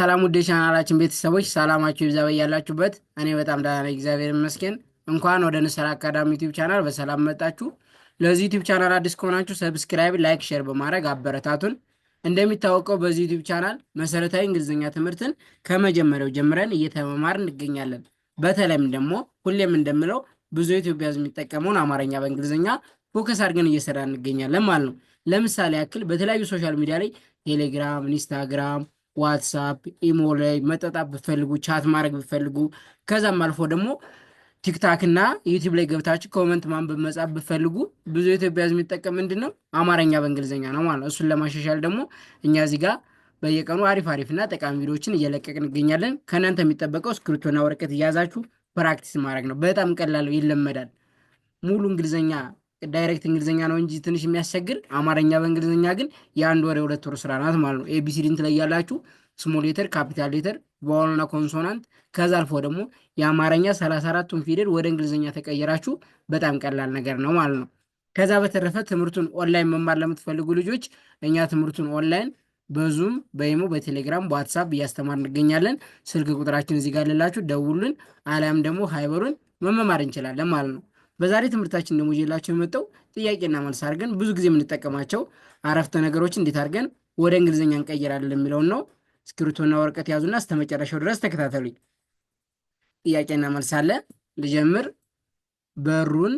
ሰላም ውድ የቻናላችን ቤተሰቦች ሰላማችሁ ይብዛ በያላችሁበት። እኔ በጣም ደህና ነኝ፣ እግዚአብሔር ይመስገን። እንኳን ወደ ንስር አካዳሚ ዩቲዩብ ቻናል በሰላም መጣችሁ። ለዚህ ዩቲዩብ ቻናል አዲስ ከሆናችሁ ሰብስክራይብ፣ ላይክ፣ ሼር በማድረግ አበረታቱን። እንደሚታወቀው በዚህ ዩቲዩብ ቻናል መሰረታዊ እንግሊዝኛ ትምህርትን ከመጀመሪያው ጀምረን እየተመማር እንገኛለን። በተለይም ደግሞ ሁሌም እንደምለው ብዙ ኢትዮጵያ ሕዝብ የሚጠቀመውን አማርኛ በእንግሊዝኛ ፎከስ አድርገን እየሰራ እንገኛለን ማለት ነው። ለምሳሌ ያክል በተለያዩ ሶሻል ሚዲያ ላይ ቴሌግራም፣ ኢንስታግራም፣ ዋትሳፕ፣ ኢሞ ላይ መጠጣት ብፈልጉ ቻት ማድረግ ብፈልጉ ከዛም አልፎ ደግሞ ቲክታክ እና ዩቲዩብ ላይ ገብታችሁ ኮመንት ማንበብ መጻፍ ብፈልጉ ብዙ ኢትዮጵያ ሕዝብ የሚጠቀም ምንድን ነው አማርኛ በእንግሊዝኛ ነው ማለት ነው። እሱን ለማሻሻል ደግሞ እኛ እዚህ ጋር በየቀኑ አሪፍ አሪፍ እና ጠቃሚ ቪዲዮዎችን እየለቀቅን እንገኛለን። ከእናንተ የሚጠበቀው እስክሪብቶና ወረቀት እያያዛችሁ ፕራክቲስ ማድረግ ነው። በጣም ቀላል ይለመዳል። ሙሉ እንግሊዝኛ ዳይሬክት እንግሊዝኛ ነው እንጂ ትንሽ የሚያስቸግር አማርኛ በእንግሊዝኛ ግን የአንድ ወር የሁለት ወር ስራ ናት ማለት ነው። ኤቢሲዲን ትለያላችሁ። ስሞል ሌተር፣ ካፒታል ሌተር፣ ቫወልና ኮንሶናንት ከዛ አልፎ ደግሞ የአማርኛ 34ቱን ፊደል ወደ እንግሊዝኛ ተቀየራችሁ በጣም ቀላል ነገር ነው ማለት ነው። ከዛ በተረፈ ትምህርቱን ኦንላይን መማር ለምትፈልጉ ልጆች እኛ ትምህርቱን ኦንላይን በዙም በኢሞ በቴሌግራም በዋትሳፕ እያስተማር እንገኛለን። ስልክ ቁጥራችን እዚህ ጋር ልላችሁ ደውሉን፣ አሊያም ደግሞ ሃይበሩን መመማር እንችላለን ማለት ነው። በዛሬ ትምህርታችን ደግሞ ይዤላችሁ የመጣው ጥያቄና መልስ አድርገን ብዙ ጊዜ የምንጠቀማቸው አረፍተ ነገሮች እንዴት አድርገን ወደ እንግሊዝኛ እንቀይራለን የሚለውን ነው። እስክሪብቶና ወረቀት ያዙና እስከ መጨረሻው ድረስ ተከታተሉኝ። ጥያቄና መልስ አለ። ልጀምር። በሩን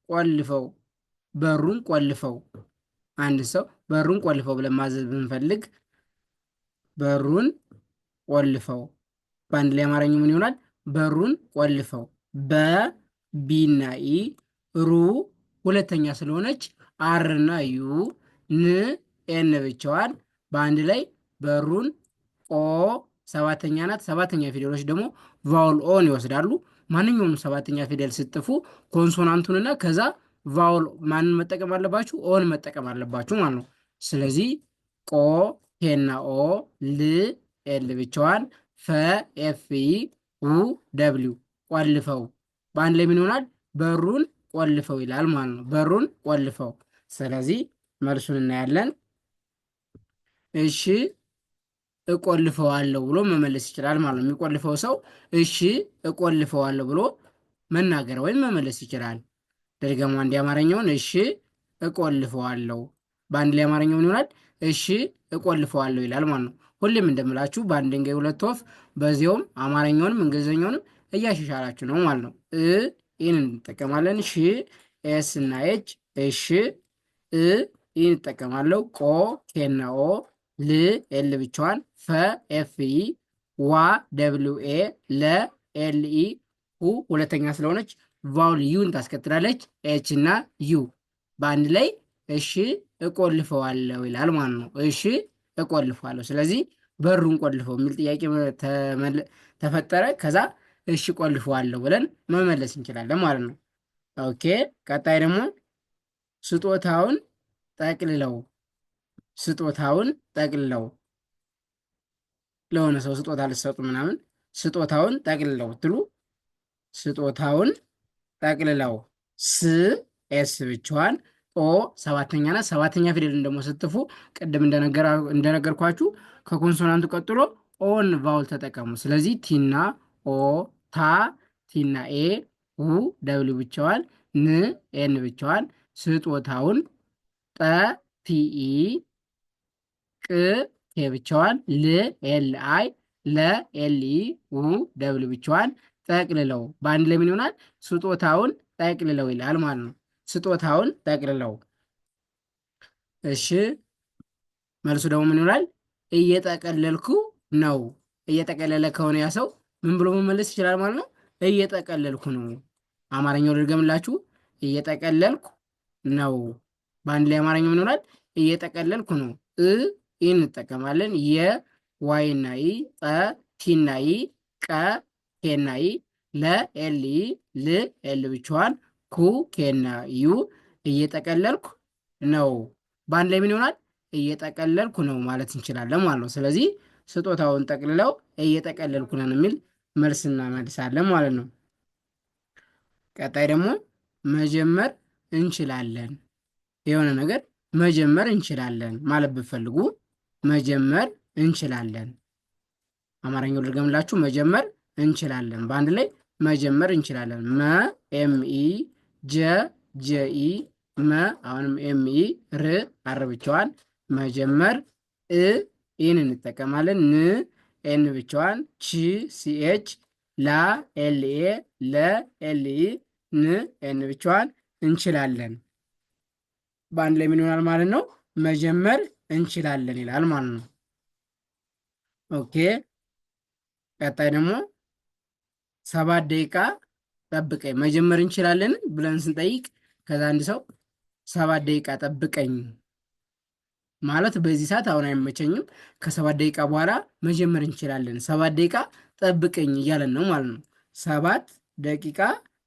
ቆልፈው። በሩን ቆልፈው። አንድ ሰው በሩን ቆልፈው ብለን ማዘዝ ብንፈልግ በሩን ቆልፈው በአንድ ላይ አማርኛው ምን ይሆናል? በሩን ቆልፈው። ቢና ኢ፣ ሩ ሁለተኛ ስለሆነች አርና ዩ፣ ን ኤን ብቻዋን በአንድ ላይ በሩን። ኦ ሰባተኛ ናት። ሰባተኛ ፊደሎች ደግሞ ቫውል ኦን ይወስዳሉ። ማንኛውም ሰባተኛ ፊደል ስጥፉ ኮንሶናንቱንና ከዛ ቫውል ማንን መጠቀም አለባችሁ? ኦን መጠቀም አለባችሁ ማለት ነው። ስለዚህ ቆ ሄና ኦ፣ ል ኤል ብቻዋን፣ ፈ ኤፍ ኢ፣ ው ደብሊው ቆልፈው በአንድ ላይ ምን ይሆናል? በሩን ቆልፈው ይላል ማለት ነው። በሩን ቆልፈው። ስለዚህ መልሱን እናያለን። እሺ እቆልፈዋለሁ ብሎ መመለስ ይችላል ማለት ነው። የሚቆልፈው ሰው እሺ እቆልፈዋለሁ ብሎ መናገር ወይም መመለስ ይችላል። ደግሞ አንድ አማርኛውን እሺ እቆልፈዋለሁ በአንድ ላይ አማርኛውን ይሆናል እሺ እቆልፈዋለሁ ይላል ማለት ነው። ሁሌም እንደምላችሁ በአንድ ድንጋይ ሁለት ወፍ፣ በዚያውም አማርኛውንም እንግሊዝኛውንም እያሻሻላችሁ ነው ማለት ነው። ይህን እንጠቀማለን። ሺ ኤስ እና ኤች እሺ። ይህን እንጠቀማለሁ። ቆ ኬና ኦ፣ ል ኤል ብቻዋን፣ ፈ ኤፍ ኢ፣ ዋ ደብሊው ኤ፣ ለ ኤል ኢ፣ ሁ ሁለተኛ ስለሆነች ቫውል ዩን ታስከትላለች። ኤች እና ዩ በአንድ ላይ እሺ እቆልፈዋለሁ ይላል ማለት ነው። እሺ እቆልፈዋለሁ። ስለዚህ በሩን ቆልፈው የሚል ጥያቄ ተፈጠረ። ከዛ እሺ ቆልፈዋለሁ ብለን መመለስ እንችላለን ማለት ነው። ኦኬ። ቀጣይ ደግሞ ስጦታውን ጠቅልለው። ስጦታውን ጠቅልለው ለሆነ ሰው ስጦታ ልትሰጡ ምናምን ስጦታውን ጠቅልለው ትሉ ስጦታውን ጠቅልለው። ስ ኤስ ብቻዋን፣ ኦ ሰባተኛ ናት። ሰባተኛ ፊደልን ደግሞ ስትፉ ቅድም እንደነገርኳችሁ ከኮንሶናንቱ ቀጥሎ ኦን ቫውል ተጠቀሙ። ስለዚህ ቲና ኦ፣ ታ ቲና ኤ፣ ው ደብሊው ብቻዋን፣ ን ኤን ብቻዋን፣ ስጦታውን፣ ጠ ቲኢ፣ ቅ ኬ ብቻዋን፣ ል ኤል አይ፣ ለ ኤል ኢ፣ ው ደብሊው ብቻዋን ጠቅልለው በአንድ ላይ ምን ይሆናል? ስጦታውን ጠቅልለው ይላል ማለት ነው። ስጦታውን ጠቅልለው። እሺ መልሱ ደግሞ ምን ይሆናል? እየጠቀለልኩ ነው። እየጠቀለለ ከሆነ ያ ሰው ምን ብሎ መመለስ ይችላል ማለት ነው? እየጠቀለልኩ ነው። አማርኛው ልድገምላችሁ። እየጠቀለልኩ ነው በአንድ ላይ አማርኛው ምን ይሆናል? እየጠቀለልኩ ነው። ይህን እንጠቀማለን። የዋይና ኢ፣ ጠ ቲና ኢ፣ ቀ ኬና ኢ፣ ለ ኤል ኢ፣ ል ኤል ብቻዋን፣ ኩ ኬና ዩ እየጠቀለልኩ ነው በአንድ ላይ ምን ይሆናል? እየጠቀለልኩ ነው ማለት እንችላለን ማለት ነው። ስለዚህ ስጦታውን ጠቅልለው እየጠቀለልኩ ነን የሚል መልስ እናመልሳለን ማለት ነው። ቀጣይ ደግሞ መጀመር እንችላለን። የሆነ ነገር መጀመር እንችላለን ማለት ብትፈልጉ መጀመር እንችላለን። አማርኛው ልድገምላችሁ። መጀመር እንችላለን። በአንድ ላይ መጀመር እንችላለን። ኤምኢ ጀኢ መ አሁንም ኤምኢ ር አር ብቻዋን መጀመር ኢን እንጠቀማለን። ኤን ብቻዋን ሲኤች ላ ኤልኤ ለኤልኢ ኤን ብቻዋን እንችላለን። በአንድ ላይ ምን ይሆናል ማለት ነው? መጀመር እንችላለን ይላል ማለት ነው። ኦኬ ቀጣይ ደግሞ 7 ደቂቃ ጠብቀኝ። መጀመር እንችላለን ብለን ስንጠይቅ ከዛ አንድ ሰው 7 ደቂቃ ጠብቀኝ ማለት በዚህ ሰዓት አሁን አይመቸኝም፣ ከ7 ደቂቃ በኋላ መጀመር እንችላለን፣ 7 ደቂቃ ጠብቀኝ እያለን ነው ማለት ነው። 7 ደቂቃ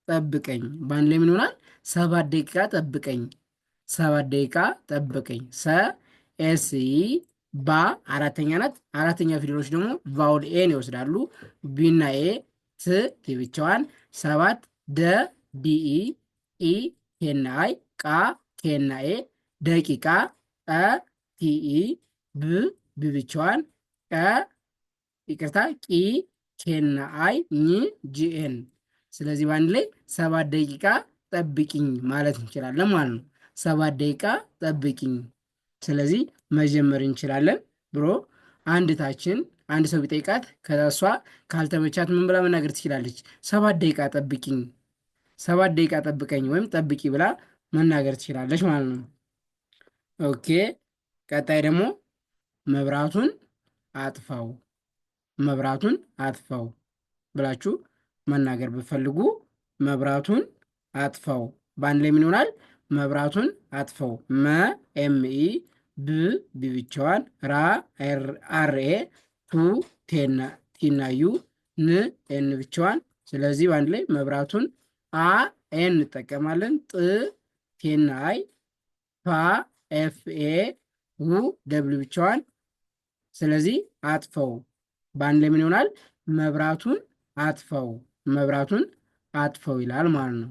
ጠብቀኝ በአንድ ላይ ምን ይሆናል? 7 ደቂቃ ጠብቀኝ፣ 7 ደቂቃ ጠብቀኝ። ኤስኢ ባ አራተኛ ናት። አራተኛ ፊደሎች ደግሞ ቫውል ኤን ይወስዳሉ። ቢና ኤ ት ብቻዋን 7 ዲኢ ኢ ኬና አይ ቃ ኬና ኤ ደቂቃ ቲኢ ብ ብቻዋን ይቅርታ ቂ ኬና አይ ኝ ጂኤን። ስለዚህ በአንድ ላይ 7 ደቂቃ ጠብቂኝ ማለት እንችላለን ማለት ነው። 7 ደቂቃ ጠብቂኝ። ስለዚህ መጀመር እንችላለን ብሎ አንድ ሰው ቢጠይቃት ከዛ እሷ ካልተመቻት ምን ብላ መናገር ትችላለች? 7 ደቂቃ ጠብቂኝ፣ 7 ደቂቃ ጠብቀኝ ወይም ጠብቂ ብላ መናገር ትችላለች ማለት ነው። ኦኬ ቀጣይ ደግሞ መብራቱን አጥፋው፣ መብራቱን አጥፋው ብላችሁ መናገር ብትፈልጉ መብራቱን አጥፋው በአንድ ላይ ምን ይሆናል? መብራቱን አጥፋው። ኤምኢ ብ ብቻዋን ራ አርኤ ቱ ቲና ዩ ን ኤን ብቻዋን። ስለዚህ በአንድ ላይ መብራቱን ኤን እንጠቀማለን። ቴና አይ ፋ ኤፍኤ ው ደብል ብቻዋን። ስለዚህ አጥፈው በአንድ ላይ ምን ይሆናል? መብራቱን አጥፈው፣ መብራቱን አጥፈው ይላል ማለት ነው።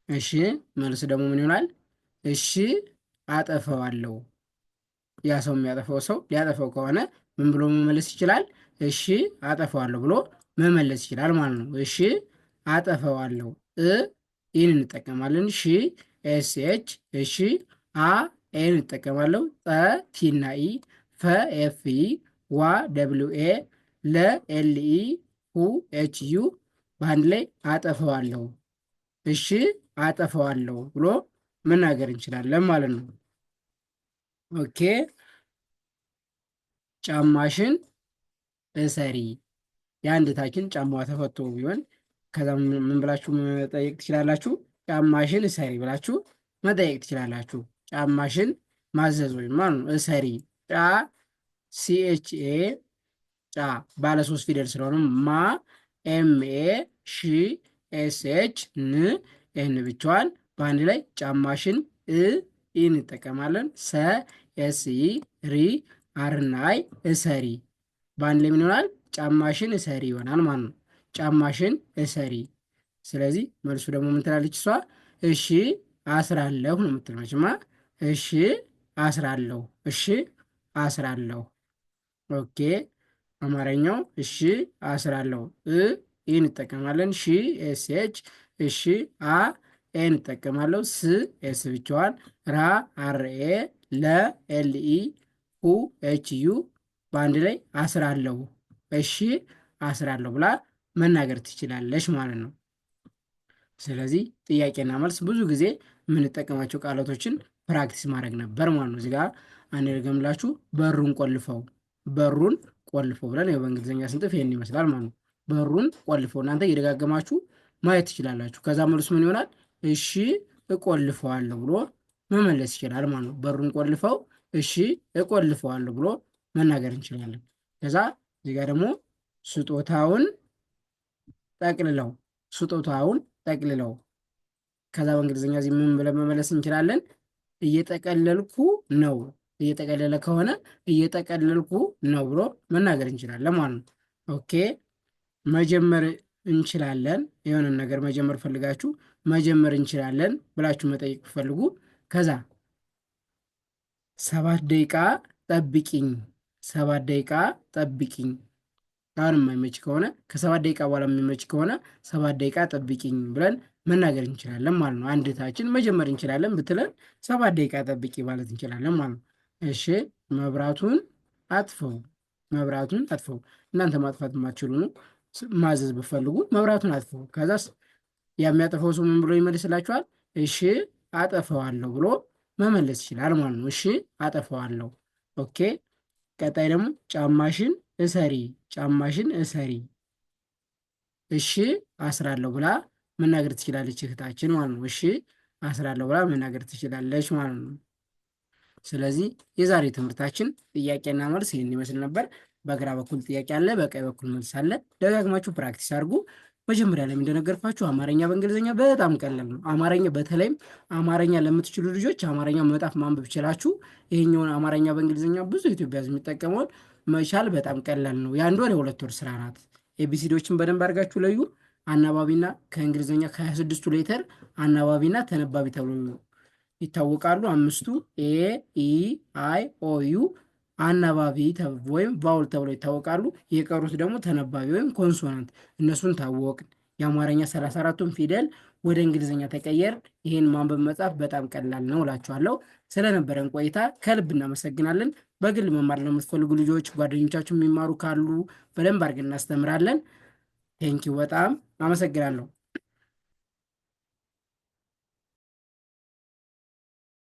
እሺ መልስ ደግሞ ምን ይሆናል? እሺ አጠፈዋለሁ። ያ ሰው የሚያጠፈው ሰው ሊያጠፈው ከሆነ ምን ብሎ መመለስ ይችላል? እሺ አጠፈዋለሁ ብሎ መመለስ ይችላል ማለት ነው። እሺ አጠፈዋለሁ ኢን እንጠቀማለን። ሺ ኤስኤች እሺ ኤን እንጠቀማለሁ። ቲና ኢ ፈ ኤፍ ኢ ዋ ደብሊው ኤ ለኤልኢ ሁ ኤች ዩ በአንድ ላይ አጠፈዋለሁ፣ እሺ አጠፈዋለሁ ብሎ መናገር እንችላለን ማለት ነው። ኦኬ ጫማሽን እሰሪ። የአንድ ታችን ጫማዋ ተፈቶ ቢሆን ከዛ ምን ብላችሁ መጠየቅ ትችላላችሁ? ጫማሽን እሰሪ ብላችሁ መጠየቅ ትችላላችሁ። ጫማሽን ማዘዝ ወይም ማለት ነው። እሰሪ ጫ ሲኤችኤ ጫ ባለ 3 ፊደል ስለሆነ ማ ኤምኤ ሺ ኤስኤች ን ኤን ብቻዋን በአንድ ላይ ጫማሽን እንጠቀማለን። ሰ ኤስኢ ሪ አርና አይ እሰሪ በአንድ ላይ ምን ይሆናል? ጫማሽን እሰሪ ይሆናል ማለት ነው። ጫማሽን እሰሪ። ስለዚህ መልሱ ደግሞ ምን ትላለች እሷ? እሺ አስራለሁ ነው የምትል መችማ። እሺ አስራለሁ፣ እሺ አስራለሁ። ኦኬ አማርኛው እሺ አስራለሁ ይህን እንጠቀማለን። ሺ ኤስኤች እሺ ኤን እንጠቀማለሁ። ስ ኤስ ብቻዋን ራ አርኤ ለኤልኢ ሁ ኤች ዩ በአንድ ላይ አስራለሁ፣ እሺ አስራለሁ ብላ መናገር ትችላለች ማለት ነው። ስለዚህ ጥያቄና መልስ ብዙ ጊዜ የምንጠቀማቸው ቃላቶችን ፕራክቲስ ማድረግ ነበር ማለት ነው። እዚጋ አንድ ደግምላችሁ በሩን ቆልፈው፣ በሩን ቆልፈው ብለን በእንግሊዝኛ ስንጥፍ ይህን ይመስላል ማለት ነው። በሩን ቆልፈው እናንተ እየደጋገማችሁ ማየት ትችላላችሁ። ከዛ መልሱ ምን ይሆናል? እሺ እቆልፈዋለሁ ብሎ መመለስ ይችላል ማለት ነው። በሩን ቆልፈው እሺ እቆልፈዋለሁ ብሎ መናገር እንችላለን። ከዛ እዚጋ ደግሞ ስጦታውን ጠቅልለው፣ ስጦታውን ጠቅልለው። ከዛ በእንግሊዝኛ እዚህ ምን ብለን መመለስ እንችላለን? እየጠቀለልኩ ነው። እየጠቀለለ ከሆነ እየጠቀለልኩ ነው ብሎ መናገር እንችላለን ማለት ነው። ኦኬ መጀመር እንችላለን። የሆነን ነገር መጀመር ፈልጋችሁ መጀመር እንችላለን ብላችሁ መጠየቅ ፈልጉ። ከዛ 7 ደቂቃ ጠብቂኝ፣ 7 ደቂቃ ጠብቂኝ። አሁን የማይመች ከሆነ ከ7 ደቂቃ በኋላ የሚመች ከሆነ 7 ደቂቃ ጠብቂኝ ብለን መናገር እንችላለን ማለት ነው። አንድ እህታችን መጀመር እንችላለን ብትለን 7 ደቂቃ ጠብቂ ማለት እንችላለን ማለት ነው። እሺ መብራቱን አጥፈው፣ መብራቱን አጥፈው። እናንተ ማጥፋት የማትችሉ ነው ማዘዝ ብፈልጉ መብራቱን አጥፈው። ከዛስ የሚያጠፋው ሰው ምን ብሎ ይመልስላችኋል? እሺ አጠፈዋለሁ ብሎ መመለስ ይችላል ማለት ነው። እሺ አጠፈዋለሁ። ኦኬ። ቀጣይ ደግሞ ጫማሽን እሰሪ፣ ጫማሽን እሰሪ። እሺ አስራለሁ ብላ መናገር ትችላለች እህታችን ማለት ነው። እሺ አስራለሁ ብላ መናገር ትችላለች ማለት ነው። ስለዚህ የዛሬ ትምህርታችን ጥያቄና መልስ ይህን ይመስል ነበር። በግራ በኩል ጥያቄ አለ፣ በቀኝ በኩል መልስ አለ። ደጋግማችሁ ፕራክቲስ አድርጉ። መጀመሪያ ላይ እንደነገርኳችሁ አማርኛ በእንግሊዝኛ በጣም ቀላል ነው። አማርኛ በተለይም አማርኛ ለምትችሉ ልጆች አማርኛ መጣፍ ማንበብ ችላችሁ ይሄኛውን አማርኛ በእንግሊዝኛ ብዙ ኢትዮጵያ የሚጠቀመውን መቻል በጣም ቀላል ነው። የአንድ ወር የሁለት ወር ስራ ናት። ኤቢሲዲዎችን በደንብ አድርጋችሁ ለዩ። አናባቢና ከእንግሊዝኛ ከ26ቱ ሌተር አናባቢና ተነባቢ ተብሎ ይታወቃሉ። 5ቱ ኤ ኢ አይ ኦ ዩ አናባቢ ወይም ቫውል ተብሎ ይታወቃሉ። የቀሩት ደግሞ ተነባቢ ወይም ኮንሶናንት። እነሱን ታወቅን። የአማርኛ 34ቱን ፊደል ወደ እንግሊዝኛ ተቀየር። ይህን ማንበብ መጻፍ በጣም ቀላል ነው እላችኋለሁ። ስለነበረን ቆይታ ከልብ እናመሰግናለን። በግል መማር ለምትፈልጉ ልጆች ጓደኞቻችሁ የሚማሩ ካሉ በደንብ አድርገን እናስተምራለን። ቴንኪው፣ በጣም አመሰግናለሁ።